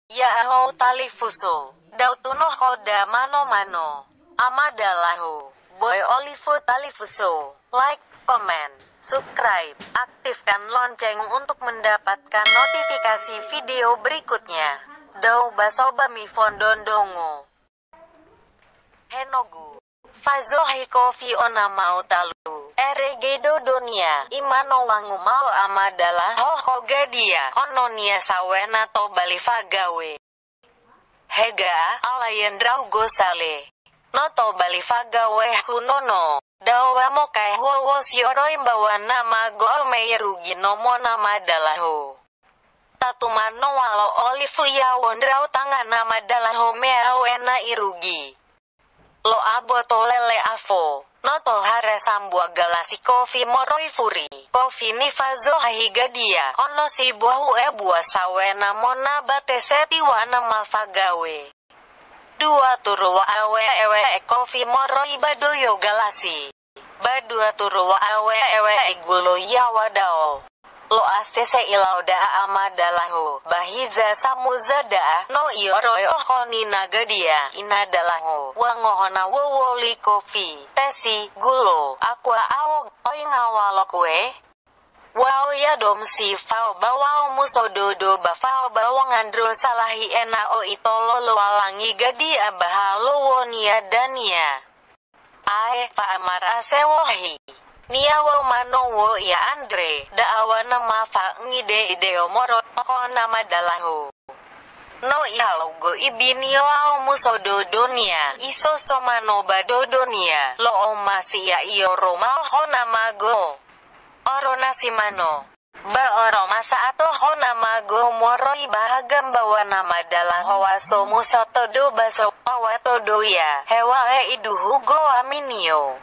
Ya aho talifuso. Dautuno koda mano mano. Amadalahu. Boy olivo talifuso. Like, comment, subscribe, aktifkan lonceng untuk mendapatkan notifikasi video berikutnya. Dau basobami fondondongo. Henogu. Fazohi kofi onamau talu. Eregedo donia. Imano wangu mau amadalah hohogadia. Ononia sawena to balifagawe. Hega alayendrau gosale. Noto balifagawe hunono. Dawa mokai howo sioroi bawa nama golmeirugi nomo nama dalahu. Tatumano walo olifu ya wondrau tangan nama dalahu meau ena irugi. Lo aboto lele afo. Noto hare sambua galasi kofi moroi furi. Kofi nifazo hahigadia. Ono si buahu bua sawena mona bateseti wana mafagawe. Dua turu awe ewe kofi moroi badoyo galasi. Badua turu awe ewe gulo yawadao. Lo asese ilauda amadalahu. Bahiza samuzada no ioroi ohoni nagadia inadalahu. Wangohona wowoli kofi. Tesi gulo. Aqua awog oi ngawalo kue. Wow ya dom si fao bawao musododo bafao bawangandro salahi ena o itolo loalangi gadi abahalo wonia dania. Ae fa amar asewohi. Niawo manowo ya Andre, daawana mafa ngide ideo moro ko nama dalahu. No ihalugo ibinio au musodo donia, iso somano badodonia, lo omasi ya iyo romao ho nama go. Oro nasimano. Ba oro masa ato ho nama go moro ibahagam bawa nama dalahu waso musotodo baso awatodo ya, hewa iduhu go aminio.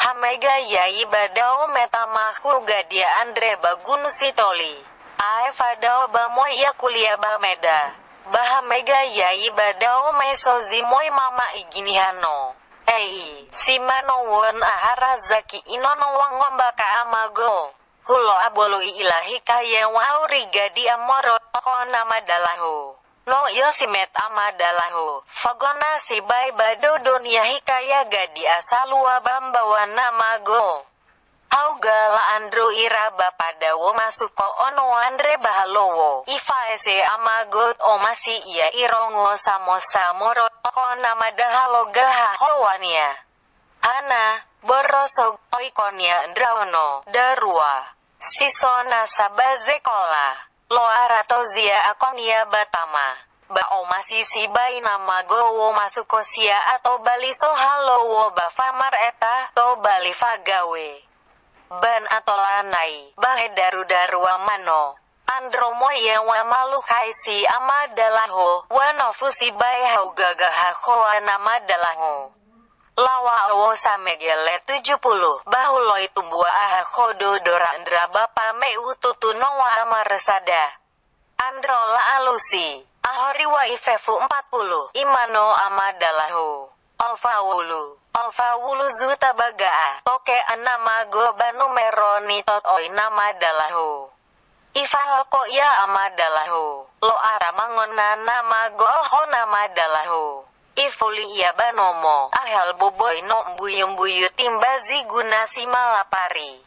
Hamega yai badao metamahu gadia Andre bagunusitoli. Ae fadao bamoy ya kuliah bameda. Bahamega yai badao mesozi moy mama iginihano. Simano won ahara zaki inono wangombaka amago. Hulo abolo ilahi kaya wauri gadi amoro ko nama dalahu. No yosimet amadalahu. Fagona si bay badodonia hikaya gadi asalua bambawa nama go. Haugala andro iraba padawo masuko ono andre bahalowo. Ifa ese amagot o masi iya irongo samosa moro ko nama dahalo gaha howania. Hana borosog oikonia draono darua. Sisona sabazekola. Lo aratozia akonia batama. Bao masih si bai nama gowo masuko sia atau baliso halowo bafamar eta to bali fagawe. Ban atau lanai bahe daru mano. Andromo ya wa malu haisi amadalahu. Wanofu si bai hau gagaha hoa nama dalahu. Lawa awo samegele 70 bahulo itu buah aha kodo dora andra bapa me ututu nowa amaresada androla alusi ahori wa ifefu 40 imano amadalahu alfawulu zuta bagaa toke anama go banu meroni tot oi nama dalahu ifahoko ya amadalahu lo aramangona nama go ho nama dalahu Ifuli iya banomo, ahal boboy no mbuyum-buyu timbazi guna si malapari.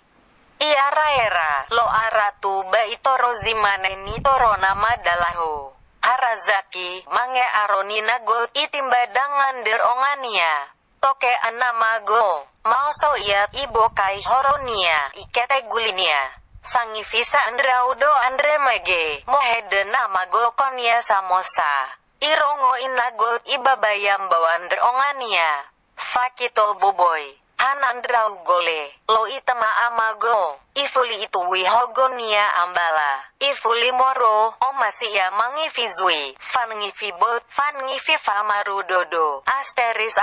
Iara era, lo aratu ba itoro zimane ni toro nama dalahu. Harazaki, mange aronina go itimbadangan derongania. Toke anama go, mauso iya ibo kai horonia, ikete gulinia. Sangi visa andraudo andre mege, mohede nama go konia samosa. Irongo inagot ibabayam bawan derongania. Fakito boboy. Hanandrau gole. Lo itama amago. Ifuli itu wihogonia ambala. Ifuli moro. Omasi ya mangifizui. Fan ngifibot. Fan ngififa marudodo. Asteris.